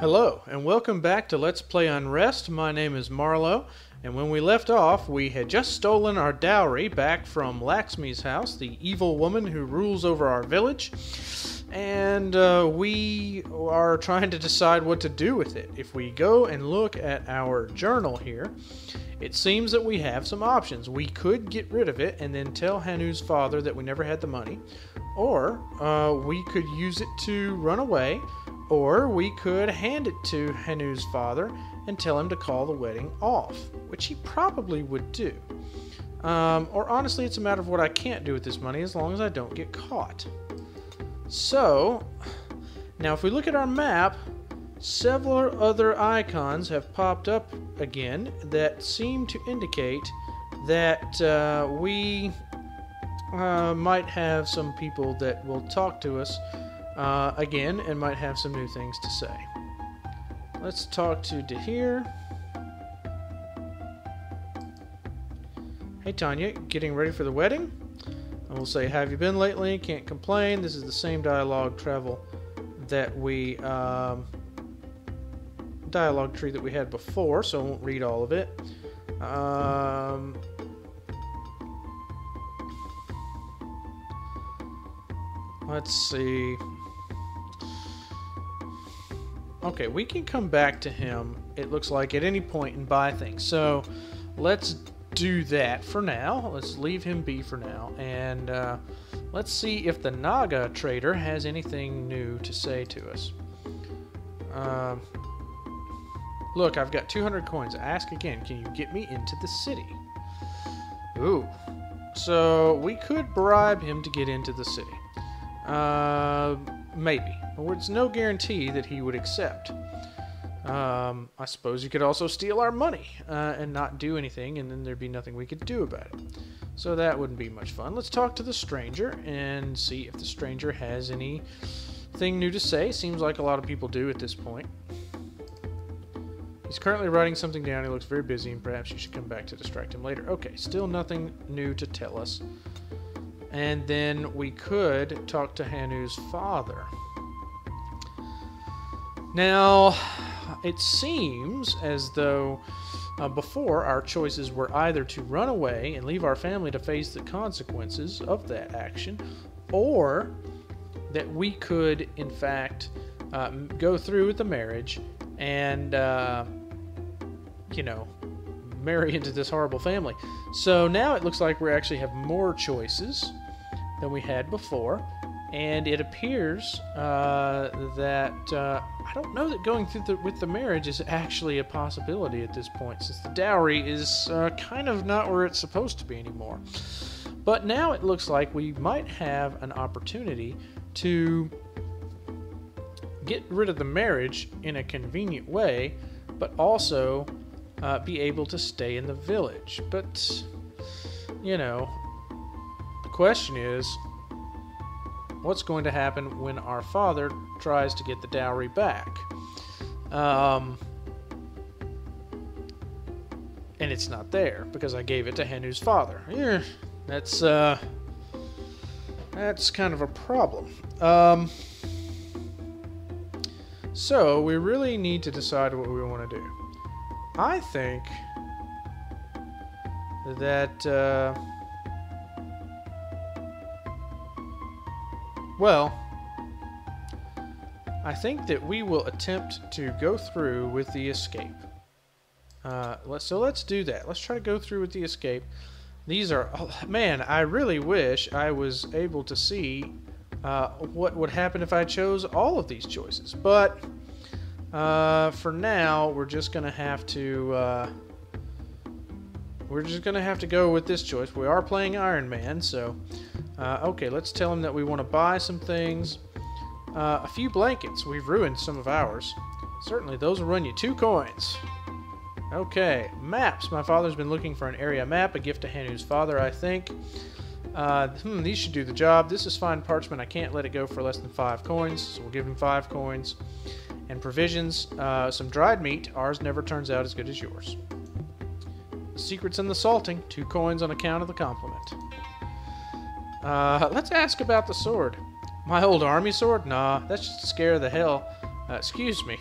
Hello, and welcome back to Let's Play Unrest. My name is Marlowe, and when we left off, we had just stolen our dowry back from Laxmi's house, the evil woman who rules over our village, and we are trying to decide what to do with it. If we go and look at our journal here, it seems that we have some options. We could get rid of it and then tell Hanu's father that we never had the money, or we could use it to run away, or we could hand it to Hanu's father and tell him to call the wedding off, which he probably would do. Or honestly, it's a matter of what I can't do with this money as long as I don't get caught. So, now if we look at our map, several other icons have popped up again that seem to indicate that we might have some people that will talk to us again and might have some new things to say. Let's talk to Dahir. Hey Tanya, getting ready for the wedding? And we'll say, have you been lately? Can't complain. This is the same dialogue travel that we dialogue tree that we had before, so I won't read all of it. Let's see. Okay, we can come back to him, it looks like, at any point and buy things. So, let's do that for now. Let's leave him be for now. And let's see if the Naga trader has anything new to say to us. Look, I've got 200 coins. Ask again, can you get me into the city? Ooh. So, we could bribe him to get into the city. Maybe. It's no guarantee that he would accept. I suppose you could also steal our money and not do anything, and then there'd be nothing we could do about it. So that wouldn't be much fun. Let's talk to the stranger and see if the stranger has anything new to say. Seems like a lot of people do at this point. He's currently writing something down. He looks very busy, and perhaps you should come back to distract him later. Okay, still nothing new to tell us. And then we could talk to Hanu's father. Now, it seems as though before our choices were either to run away and leave our family to face the consequences of that action, or that we could, in fact, go through with the marriage and, marry into this horrible family. So now it looks like we actually have more choices than we had before, and it appears that I don't know that going through with the marriage is actually a possibility at this point, since the dowry is kind of not where it's supposed to be anymore. But now it looks like we might have an opportunity to get rid of the marriage in a convenient way, but also be able to stay in the village. But, the question is, what's going to happen when our father tries to get the dowry back? And it's not there, because I gave it to Hanu's father. Yeah, that's kind of a problem. So, we really need to decide what we want to do. I think that, I think that we will attempt to go through with the escape. Let's do that. Let's try to go through with the escape. These are... Oh, man, I really wish I was able to see what would happen if I chose all of these choices. But for now, we're just going to have to... go with this choice. We are playing Iron Man, so... okay, let's tell him that we want to buy some things. A few blankets. We've ruined some of ours. Certainly, those will run you 2 coins. Okay, maps. My father's been looking for an area map, a gift to Hanu's father, I think. These should do the job. This is fine parchment. I can't let it go for less than 5 coins, so we'll give him 5 coins. And provisions. Some dried meat. Ours never turns out as good as yours. Secrets in the salting. 2 coins on account of the compliment. Let's ask about the sword. My old army sword? Nah, that's just to scare the hell Excuse me.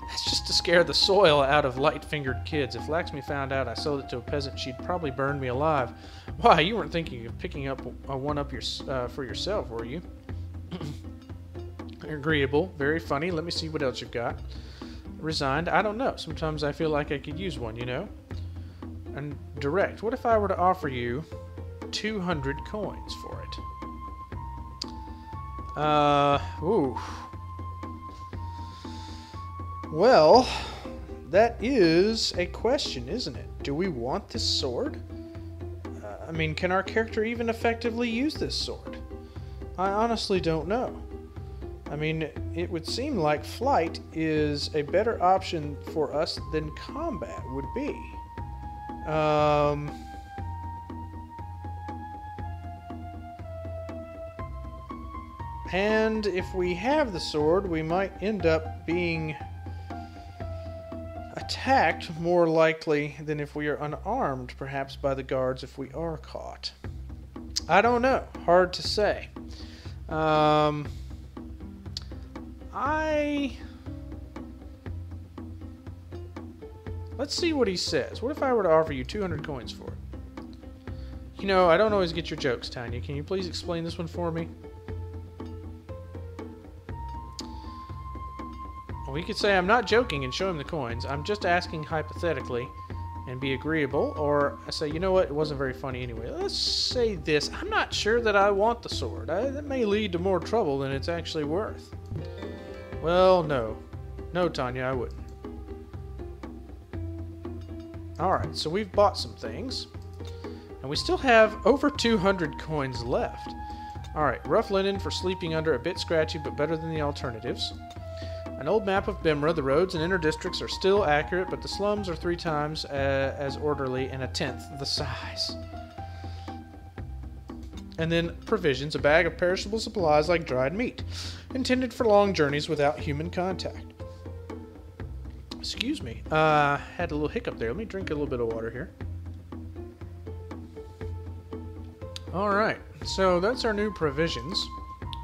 That's just to scare the soil out of light-fingered kids. If Laxmi found out I sold it to a peasant, she'd probably burn me alive. Why, you weren't thinking of picking up one up for yourself, were you? Agreeable. Very funny. Let me see what else you've got. Resigned. I don't know. Sometimes I feel like I could use one, you know? And direct. What if I were to offer you 200 coins for it? Ooh. Well, that is a question, isn't it? Do we want this sword? I mean, can our character even effectively use this sword? I honestly don't know. I mean, it would seem like flight is a better option for us than combat would be. And if we have the sword, we might end up being attacked more likely than if we are unarmed, perhaps by the guards if we are caught. I don't know. Hard to say. Let's see what he says. What if I were to offer you 200 coins for it? You know, I don't always get your jokes, Tanya. Can you please explain this one for me? We could say I'm not joking and show him the coins. I'm just asking hypothetically and be agreeable. Or I say, you know what, it wasn't very funny anyway. Let's say this. I'm not sure that I want the sword. That may lead to more trouble than it's actually worth. Well, no. No, Tanya, I wouldn't. Alright, so we've bought some things. And we still have over 200 coins left. Alright, rough linen for sleeping under, a bit scratchy, but better than the alternatives. An old map of Bimra. The roads and inner districts are still accurate, but the slums are 3 times as orderly and 1/10 the size. And then provisions, a bag of perishable supplies like dried meat, intended for long journeys without human contact. Excuse me, had a little hiccup there. Let me drink a little bit of water here. Alright, so that's our new provisions.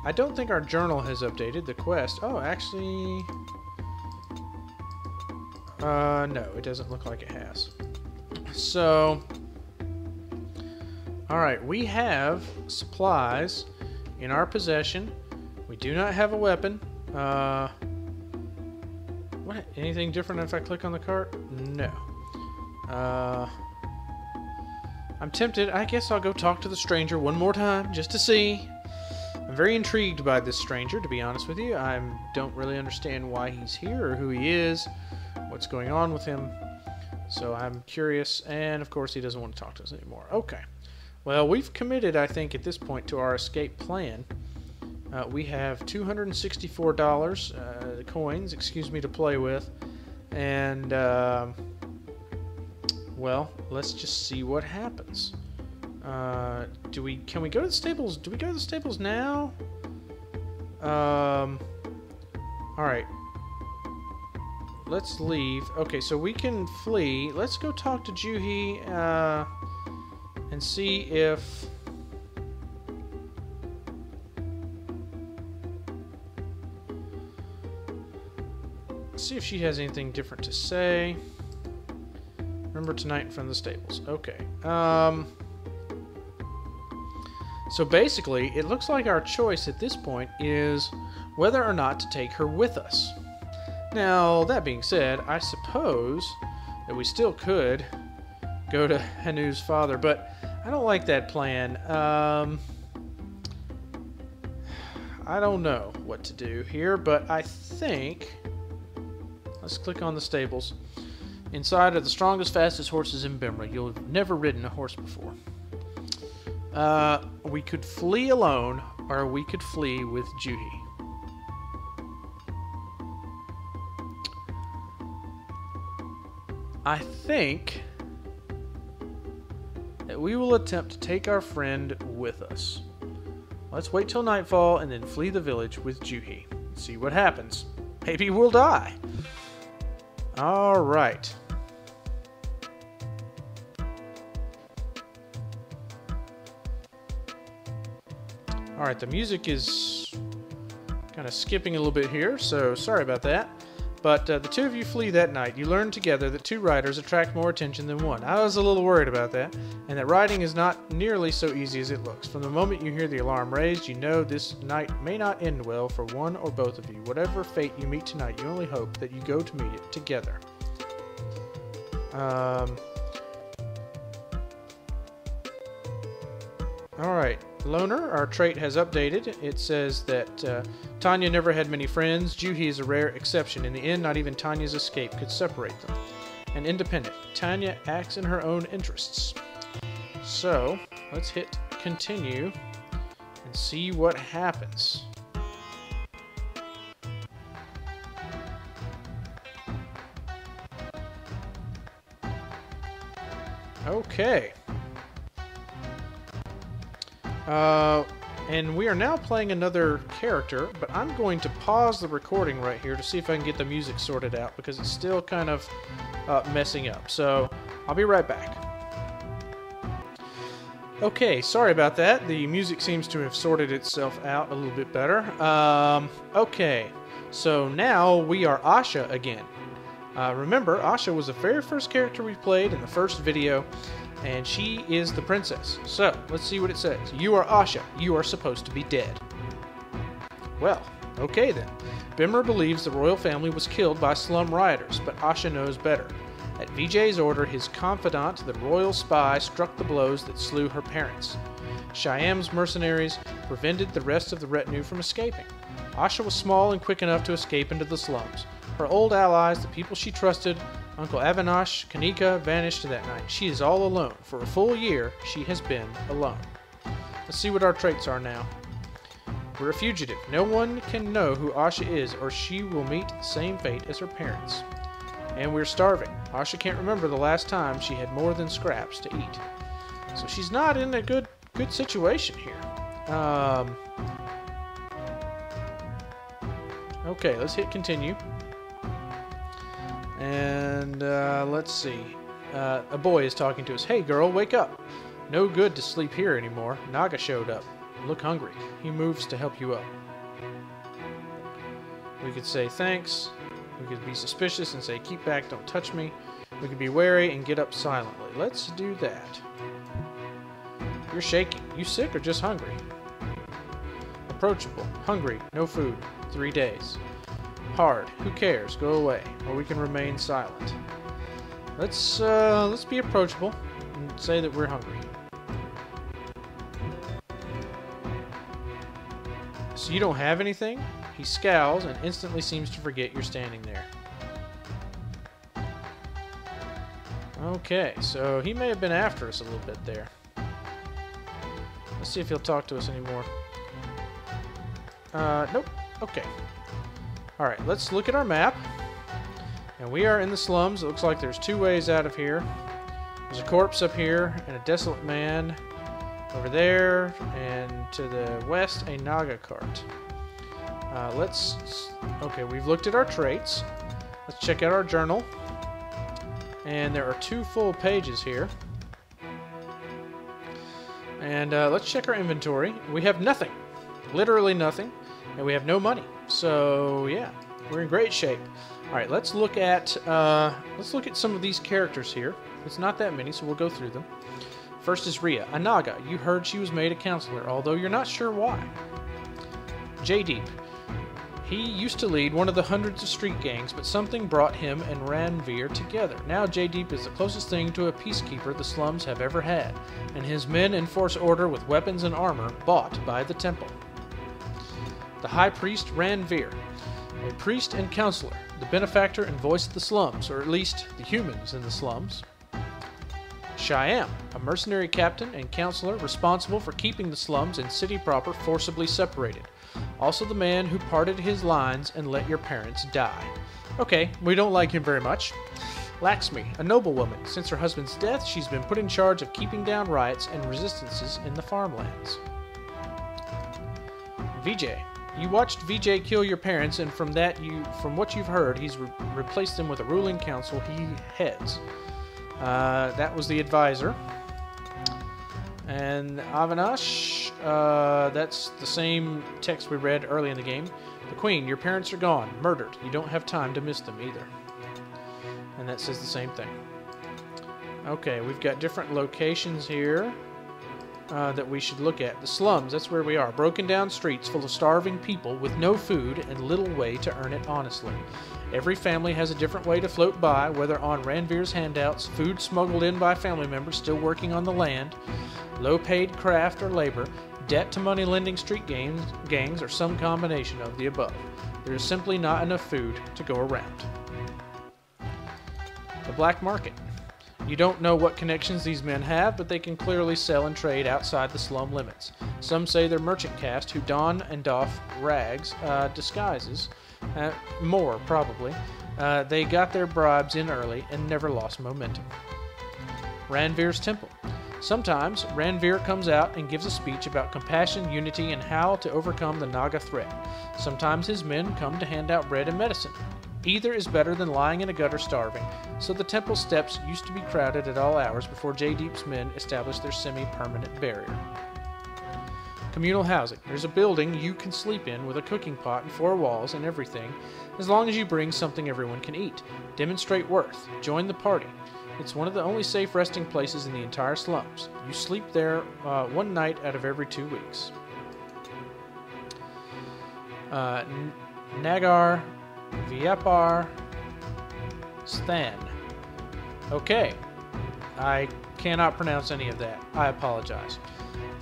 I don't think our journal has updated. The quest. Oh, actually... no, it doesn't look like it has. So... Alright, we have supplies in our possession. We do not have a weapon. What? Anything different if I click on the cart? No. I'm tempted. I guess I'll go talk to the stranger one more time, just to see. I'm very intrigued by this stranger, to be honest with you. I don't really understand why he's here or who he is, what's going on with him. So I'm curious, and of course he doesn't want to talk to us anymore. Okay. Well, we've committed, I think, at this point to our escape plan. We have $264 coins, to play with. And, well, let's just see what happens. Can we go to the stables? Do we go to the stables now? Alright. Let's leave. Okay, so we can flee. Let's go talk to Juhi, and see if... see if she has anything different to say. Remember tonight in front of the stables. Okay. So basically, it looks like our choice at this point is whether or not to take her with us. Now, that being said, I suppose that we still could go to Hanu's father, but I don't like that plan. I don't know what to do here, but I think... let's click on the stables. Inside are the strongest, fastest horses in Bimra. You'll have never ridden a horse before. We could flee alone, or we could flee with Juhi. I think that we will attempt to take our friend with us. Let's wait till nightfall and then flee the village with Juhi. See what happens. Maybe we'll die. Alright. Alright, the music is Kind of skipping a little bit here, so sorry about that. But the two of you flee that night. You learn together that two riders attract more attention than one. I was a little worried about that, and that riding is not nearly so easy as it looks. From the moment you hear the alarm raised, you know this night may not end well for one or both of you. Whatever fate you meet tonight, you only hope that you go to meet it together. Alright, Loner, our trait has updated. It says that Tanya never had many friends. Juhi is a rare exception. In the end, not even Tanya's escape could separate them. And independent, Tanya acts in her own interests. So, let's hit continue and see what happens. Okay. And we are now playing another character, but I'm going to pause the recording right here to see if I can get the music sorted out, because it's still kind of messing up. So, I'll be right back. Okay, sorry about that. The music seems to have sorted itself out a little bit better. Okay, so now we are Asha again. Remember, Asha was the very first character we played in the first video, and she is the princess. So, let's see what it says. You are Asha. You are supposed to be dead. Well, okay then. Bimmer believes the royal family was killed by slum rioters, but Asha knows better. At Vijay's order, his confidant, the royal spy, struck the blows that slew her parents. Shyam's mercenaries prevented the rest of the retinue from escaping. Asha was small and quick enough to escape into the slums. Her old allies, the people she trusted, Uncle Avinash, Kanika, vanished that night. She is all alone. For a full year, she has been alone. Let's see what our traits are now. We're a fugitive. No one can know who Asha is, or she will meet the same fate as her parents. And we're starving. Asha can't remember the last time she had more than scraps to eat. So she's not in a good situation here. Okay, let's hit continue. And let's see. A boy is talking to us. Hey girl, wake up. No good to sleep here anymore. Naga showed up. Look hungry. He moves to help you up. We could say thanks. We could be suspicious and say keep back, don't touch me. We could be wary and get up silently. Let's do that. You're shaking. You sick or just hungry? Approachable. Hungry. No food. 3 days. Hard. Who cares? Go away. Or we can remain silent. Let's be approachable and say that we're hungry. So you don't have anything? He scowls and instantly seems to forget you're standing there. Okay, so he may have been after us a little bit there. Let's see if he'll talk to us anymore. Nope. Okay. Alright, let's look at our map. And we are in the slums. It looks like there's 2 ways out of here. There's a corpse up here and a desolate man over there, and to the west, a Naga cart. Okay, we've looked at our traits. Let's check out our journal. And there are 2 full pages here. And let's check our inventory. We have nothing. Literally nothing. And we have no money. So, yeah, we're in great shape. Alright, let's look at some of these characters here. It's not that many, so we'll go through them. First is Rhea, a Naga. You heard she was made a counselor, although you're not sure why. J-Deep. He used to lead one of the hundreds of street gangs, but something brought him and Ranveer together. Now J-Deep is the closest thing to a peacekeeper the slums have ever had, and his men enforce order with weapons and armor bought by the temple. The High Priest Ranveer. A priest and counselor, the benefactor and voice of the slums, or at least the humans in the slums. Shyam, a mercenary captain and counselor responsible for keeping the slums and city proper forcibly separated. Also the man who parted his lines and let your parents die. Okay, we don't like him very much. Laxmi, a noblewoman. Since her husband's death, she's been put in charge of keeping down riots and resistances in the farmlands. Vijay. You watched Vijay kill your parents, and from what you've heard, he's replaced them with a ruling council he heads. That was the advisor. And Avinash, that's the same text we read early in the game. The Queen, your parents are gone, murdered. You don't have time to miss them either. And that says the same thing. Okay, we've got different locations here that we should look at. The slums, that's where we are. Broken down streets full of starving people with no food and little way to earn it honestly. Every family has a different way to float by, whether on Ranveer's handouts, food smuggled in by family members still working on the land, low-paid craft or labor, debt to money-lending street gangs, or some combination of the above. There is simply not enough food to go around. The black market. You don't know what connections these men have, but they can clearly sell and trade outside the slum limits. Some say they're merchant caste who don and doff rags, disguises, more probably. They got their bribes in early and never lost momentum. Ranveer's temple. Sometimes Ranveer comes out and gives a speech about compassion, unity, and how to overcome the Naga threat. Sometimes his men come to hand out bread and medicine. Either is better than lying in a gutter starving, so the temple steps used to be crowded at all hours before Jaideep's men established their semi-permanent barrier. Communal housing. There's a building you can sleep in with a cooking pot and 4 walls and everything, as long as you bring something everyone can eat. Demonstrate worth. Join the party. It's one of the only safe resting places in the entire slums. You sleep there 1 night out of every 2 weeks. Nagar Vyapar Stan. Okay. I cannot pronounce any of that. I apologize.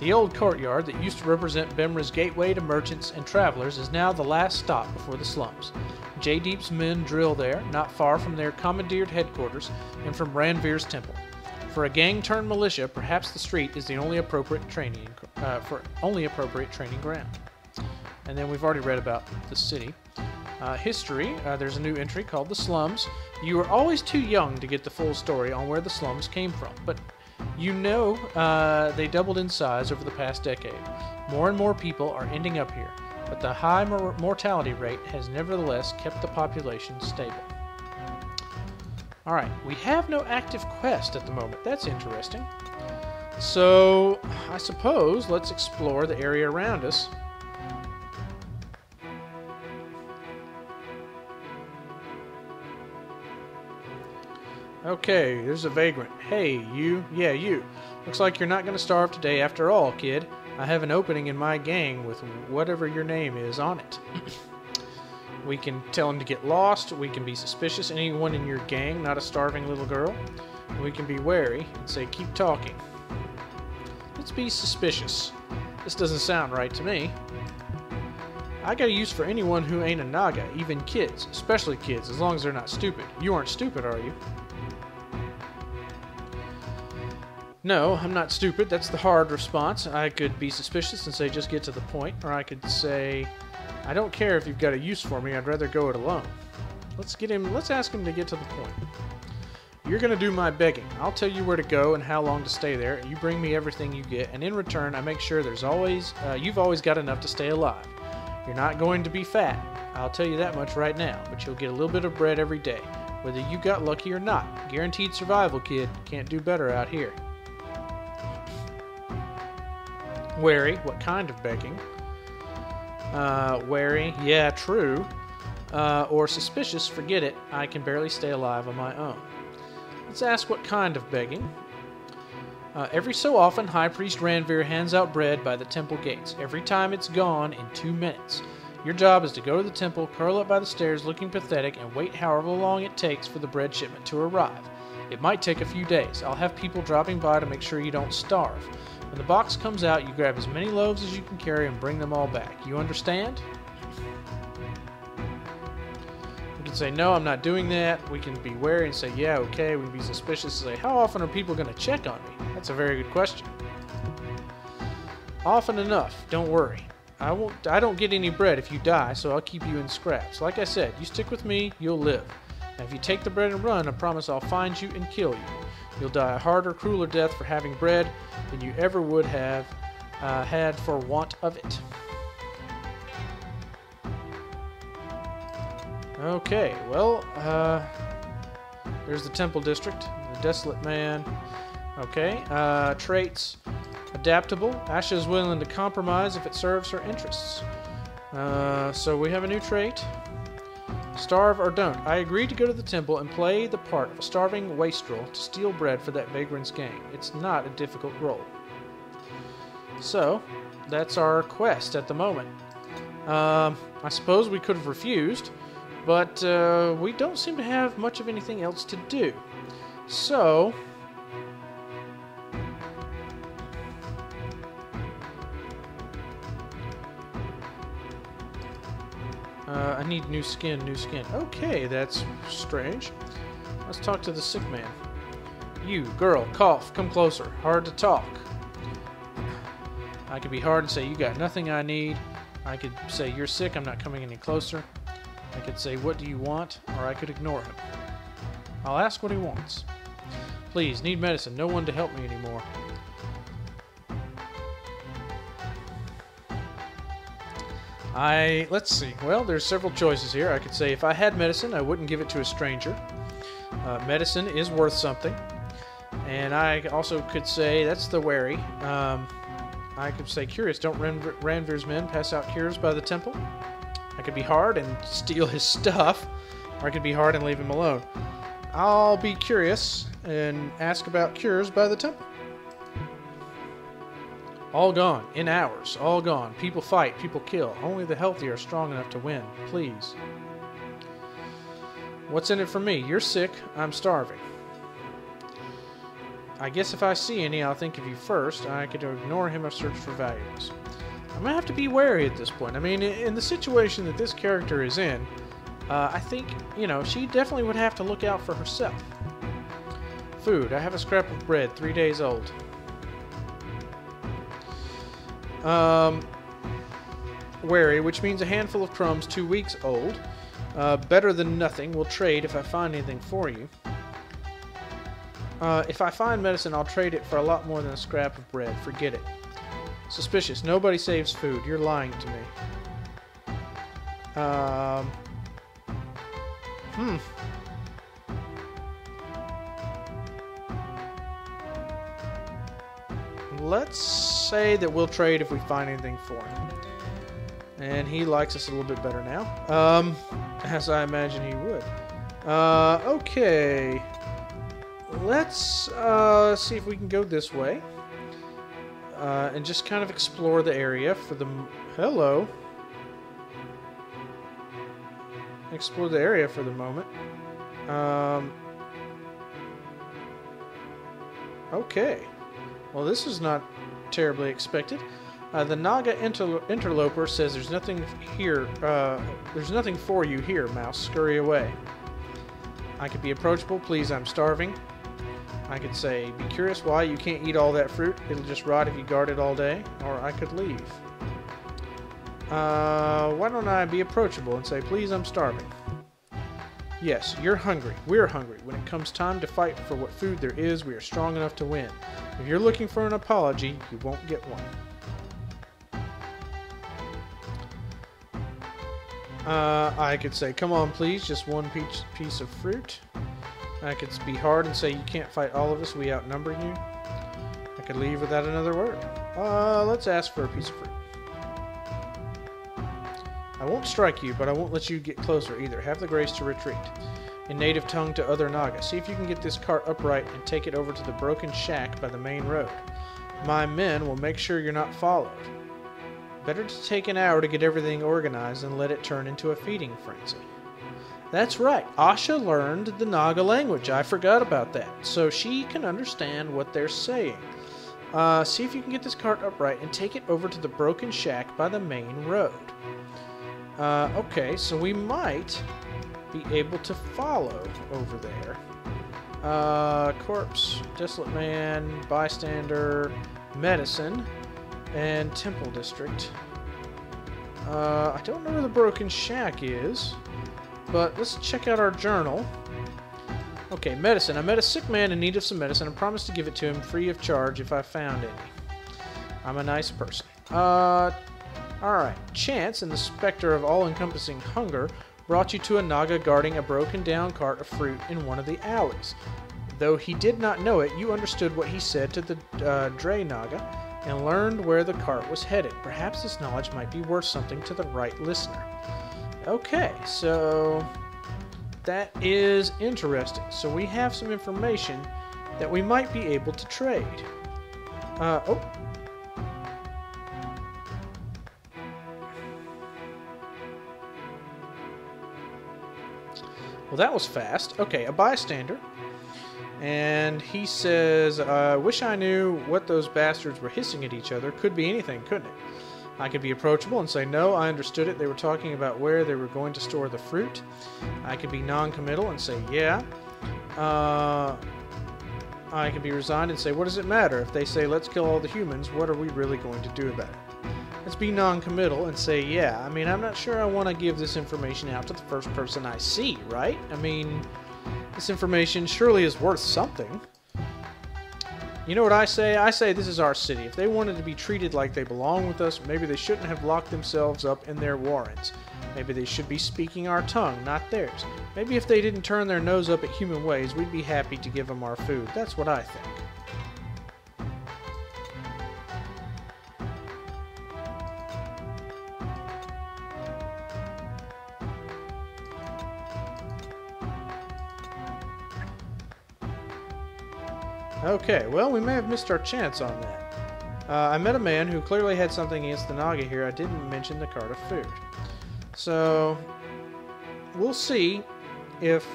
The old courtyard that used to represent Bemra's gateway to merchants and travelers is now the last stop before the slums. Jaideep's men drill there, not far from their commandeered headquarters and from Ranveer's temple. For a gang-turned militia, perhaps the street is the only appropriate training ground. And then we've already read about the city. History, there's a new entry called The Slums. You are always too young to get the full story on where the slums came from, but you know they doubled in size over the past decade. More and more people are ending up here, but the high mortality rate has nevertheless kept the population stable. Alright, we have no active quest at the moment. That's interesting. So, I suppose let's explore the area around us. Okay, there's a vagrant. Hey, you. Yeah, you. Looks like you're not going to starve today after all, kid. I have an opening in my gang with whatever your name is on it. We can tell him to get lost. We can be suspicious. Anyone in your gang, not a starving little girl. We can be wary and say, keep talking. Let's be suspicious. This doesn't sound right to me. I got a use for anyone who ain't a Naga, even kids. Especially kids, as long as they're not stupid. You aren't stupid, are you? No, I'm not stupid. That's the hard response. I could be suspicious and say just get to the point, or I could say I don't care if you've got a use for me. I'd rather go it alone. Let's ask him to get to the point. You're going to do my begging. I'll tell you where to go and how long to stay there. You bring me everything you get, and in return I make sure you've always got enough to stay alive. You're not going to be fat. I'll tell you that much right now, but you'll get a little bit of bread every day, whether you got lucky or not. Guaranteed survival, kid. Can't do better out here. Wary, what kind of begging? Wary, yeah, true. Or suspicious, forget it. I can barely stay alive on my own. Let's ask what kind of begging. Every so often, High Priest Ranveer hands out bread by the temple gates. Every time it's gone in 2 minutes. Your job is to go to the temple, curl up by the stairs looking pathetic, and wait however long it takes for the bread shipment to arrive. It might take a few days. I'll have people dropping by to make sure you don't starve. When the box comes out, you grab as many loaves as you can carry and bring them all back. You understand? We can say, no, I'm not doing that. We can be wary and say, yeah, okay. We can be suspicious and say, how often are people going to check on me? That's a very good question. Often enough. Don't worry. I don't get any bread if you die, so I'll keep you in scraps. Like I said, you stick with me, you'll live. And if you take the bread and run, I promise I'll find you and kill you. You'll die a harder, crueler death for having bread than you ever would have had for want of it. Okay, well, there's the Temple District, the Desolate Man. Okay, traits, adaptable. Asha is willing to compromise if it serves her interests. So we have a new trait. Starve or don't. I agreed to go to the temple and play the part of a starving wastrel to steal bread for that vagrant's gang. It's not a difficult role. So, that's our quest at the moment. I suppose we could have refused, but we don't seem to have much of anything else to do. So, I need new skin, new skin. Okay, that's strange. Let's talk to the sick man. You, girl, cough, come closer. Hard to talk. I could be hard and say, you got nothing I need. I could say, you're sick, I'm not coming any closer. I could say, what do you want? Or I could ignore him. I'll ask what he wants. Please, need medicine. No one to help me anymore. Let's see. Well, there's several choices here. I could say if I had medicine, I wouldn't give it to a stranger. Medicine is worth something. And I also could say, that's the wary. I could say curious. Don't Ranvir's men pass out cures by the temple? I could be hard and steal his stuff. Or I could be hard and leave him alone. I'll be curious and ask about cures by the temple. All gone. In hours. All gone. People fight. People kill. Only the healthy are strong enough to win. Please. What's in it for me? You're sick. I'm starving. I guess if I see any, I'll think of you first. I could ignore him or search for valuables. I'm going to have to be wary at this point. I mean, in the situation that this character is in, I think, she definitely would have to look out for herself. Food. I have a scrap of bread, 3 days old. Wary, which means a handful of crumbs 2 weeks old. Better than nothing. We'll trade if I find anything for you. If I find medicine, I'll trade it for a lot more than a scrap of bread. Forget it. Suspicious. Nobody saves food. You're lying to me. Let's say that we'll trade if we find anything for him. And he likes us a little bit better now. As I imagine he would. Okay. Let's see if we can go this way. And just kind of explore the area for the... Hello. Explore the area for the moment. Okay. Well, this is not terribly expected. The Naga interloper says there's nothing here. There's nothing for you here, mouse. Scurry away. I could be approachable. Please, I'm starving. I could say, be curious why you can't eat all that fruit. It'll just rot if you guard it all day. Or I could leave. Why don't I be approachable and say, please, I'm starving. Yes, you're hungry. We're hungry. When it comes time to fight for what food there is, we are strong enough to win. If you're looking for an apology, you won't get one. I could say, come on, please, just one piece of fruit. I could be hard and say, you can't fight all of us, we outnumber you. I could leave without another word. Let's ask for a piece of fruit. I won't strike you, but I won't let you get closer either. Have the grace to retreat. In native tongue to other Naga, see if you can get this cart upright and take it over to the broken shack by the main road. My men will make sure you're not followed. Better to take an hour to get everything organized and let it turn into a feeding frenzy. That's right, Asha learned the Naga language. I forgot about that. So she can understand what they're saying. See if you can get this cart upright and take it over to the broken shack by the main road. Okay, so we might be able to follow over there. Corpse, Desolate Man, Bystander, Medicine, and Temple District. I don't know where the broken shack is, but let's check out our journal. Okay, medicine. I met a sick man in need of some medicine and promised to give it to him free of charge if I found any. I'm a nice person. Alright. Chance and the specter of all-encompassing hunger brought you to a Naga guarding a broken-down cart of fruit in one of the alleys. Though he did not know it, you understood what he said to the Dre Naga. and learned where the cart was headed. Perhaps this knowledge might be worth something to the right listener. Okay, so that is interesting. So we have some information that we might be able to trade. Oh. Well, that was fast. Okay, a bystander. And he says, I wish I knew what those bastards were hissing at each other. Could be anything, couldn't it? I could be approachable and say, no, I understood it. They were talking about where they were going to store the fruit. I could be non-committal and say, yeah. I could be resigned and say, what does it matter? If they say, let's kill all the humans, what are we really going to do about it? Let's be non-committal and say, yeah. I mean, I'm not sure I want to give this information out to the first person I see, right? I mean, this information surely is worth something. You know what I say? I say this is our city. If they wanted to be treated like they belong with us, maybe they shouldn't have locked themselves up in their warrens. Maybe they should be speaking our tongue, not theirs. Maybe if they didn't turn their nose up at human ways, we'd be happy to give them our food. That's what I think. Okay, well, we may have missed our chance on that. I met a man who clearly had something against the Naga here. I didn't mention the cart of food. So, we'll see if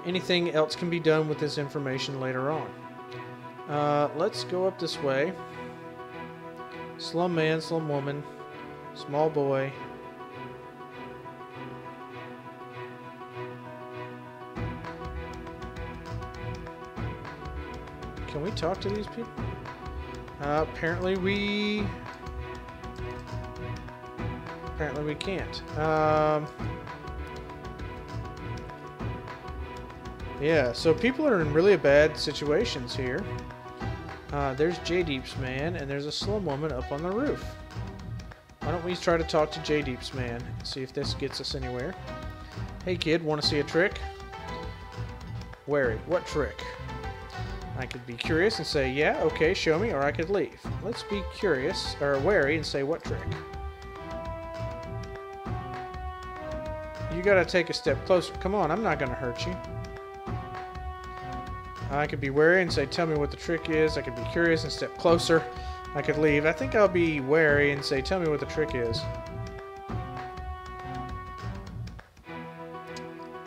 anything else can be done with this information later on. Let's go up this way. Slum man, slum woman, small boy. Can we talk to these people? Apparently we can't. Yeah, so people are in really bad situations here. There's J-Deep's man, and there's a slum woman up on the roof. Why don't we try to talk to J-Deep's man and see if this gets us anywhere? Hey kid, want to see a trick? Wary, what trick? I could be curious and say, yeah, okay, show me, or I could leave. Let's be curious, or wary, and say, what trick? You gotta take a step closer. Come on, I'm not gonna hurt you. I could be wary and say, tell me what the trick is. I could be curious and step closer. I could leave. I think I'll be wary and say, tell me what the trick is.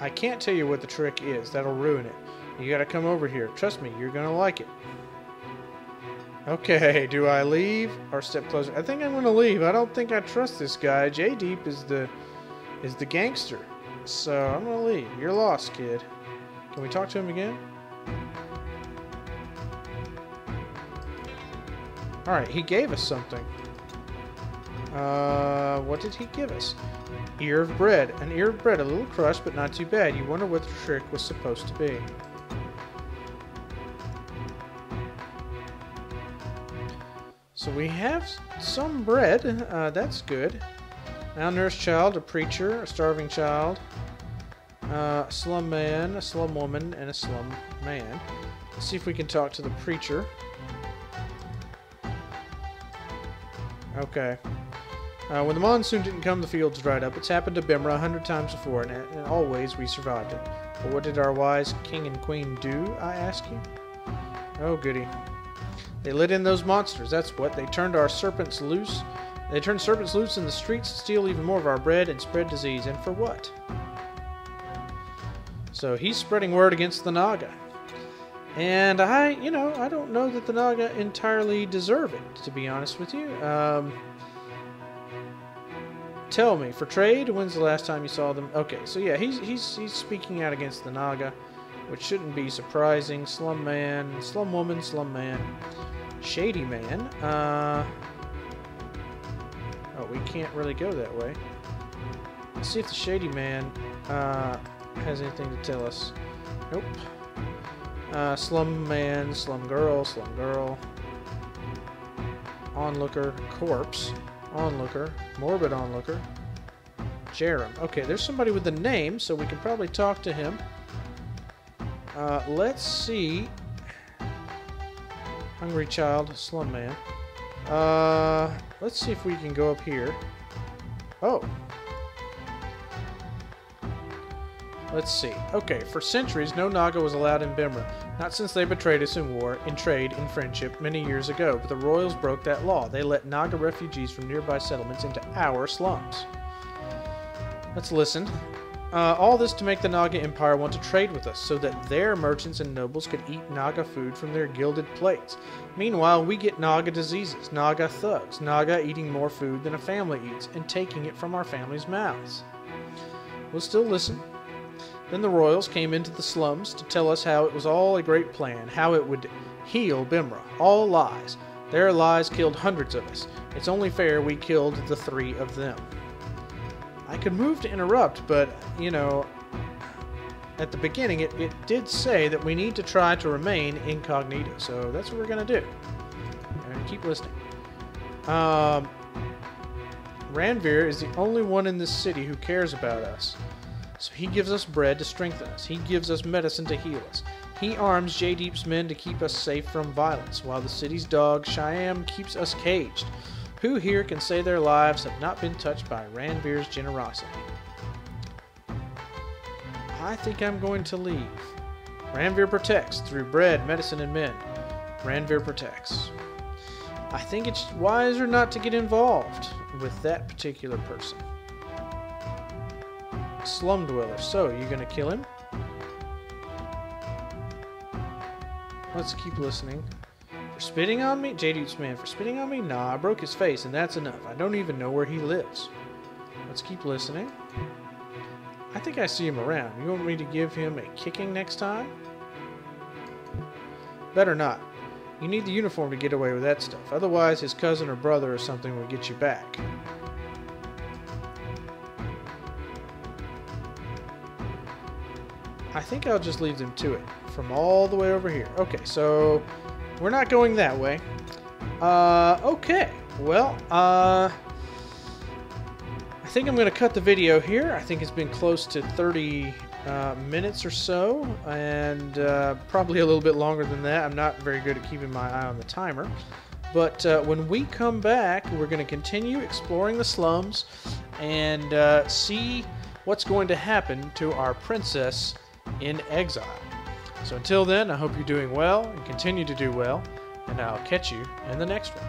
I can't tell you what the trick is. That'll ruin it. You gotta come over here. Trust me, you're gonna like it. Okay, do I leave or step closer? I think I'm gonna leave. I don't think I trust this guy. J-Deep is the gangster. So I'm gonna leave. You're lost, kid. Can we talk to him again? Alright, he gave us something. What did he give us? Ear of bread. An ear of bread, a little crushed, but not too bad. You wonder what the trick was supposed to be. So we have some bread. That's good. Malnourished child, a preacher, a starving child, a slum man, a slum woman, and a slum man. Let's see if we can talk to the preacher. Okay. When the monsoon didn't come, the fields dried up. It's happened to Bimra 100 times before, and always we survived it. But what did our wise king and queen do, I ask you? Oh, goody. They let in those monsters, that's what. They turned our serpents loose. They turned serpents loose in the streets to steal even more of our bread and spread disease. And for what? So he's spreading word against the Naga. And I don't know that the Naga entirely deserve it, to be honest with you. Tell me, for trade, when's the last time you saw them? Okay, so yeah, he's speaking out against the Naga, which shouldn't be surprising. Slum man, slum woman, slum man, shady man. Oh, we can't really go that way. Let's see if the shady man has anything to tell us. Nope. Slum man, slum girl, onlooker, corpse, onlooker, morbid onlooker, Jerem. Okay, there's somebody with the name, so we can probably talk to him. Let's see Hungry child, slum man. Let's see if we can go up here. Oh. Let's see. Okay, for centuries, no Naga was allowed in Bimra. Not since they betrayed us in war, in trade, in friendship, many years ago. But the royals broke that law. They let Naga refugees from nearby settlements into our slums. Let's listen. All this to make the Naga Empire want to trade with us, so that their merchants and nobles could eat Naga food from their gilded plates. Meanwhile, we get Naga diseases, Naga thugs, Naga eating more food than a family eats, and taking it from our families' mouths. We'll still listen. Then the royals came into the slums to tell us how it was all a great plan, how it would heal Bimra. All lies. Their lies killed hundreds of us. It's only fair we killed the 3 of them. I could move to interrupt, but, you know, at the beginning it did say that we need to try to remain incognito, so that's what we're going to do. And keep listening. Ranveer is the only one in this city who cares about us. So he gives us bread to strengthen us. He gives us medicine to heal us. He arms Jaydeep's men to keep us safe from violence, while the city's dog, Shyam, keeps us caged. Who here can say their lives have not been touched by Ranveer's generosity? I think I'm going to leave. Ranveer protects through bread, medicine, and men. Ranveer protects. I think it's wiser not to get involved with that particular person. Slum dweller. So, you gonna kill him? Let's keep listening. For spitting on me? Jaydeep's man. For spitting on me? Nah, I broke his face, and that's enough. I don't even know where he lives. Let's keep listening. I think I see him around. You want me to give him a kicking next time? Better not. You need the uniform to get away with that stuff. Otherwise, his cousin or brother or something will get you back. I think I'll just leave them to it. From all the way over here. Okay, so we're not going that way. Okay. Well, I think I'm going to cut the video here. I think it's been close to 30 minutes or so, and probably a little bit longer than that. I'm not very good at keeping my eye on the timer. But when we come back, we're going to continue exploring the slums and see what's going to happen to our princess in exile. So until then, I hope you're doing well and continue to do well, and I'll catch you in the next one.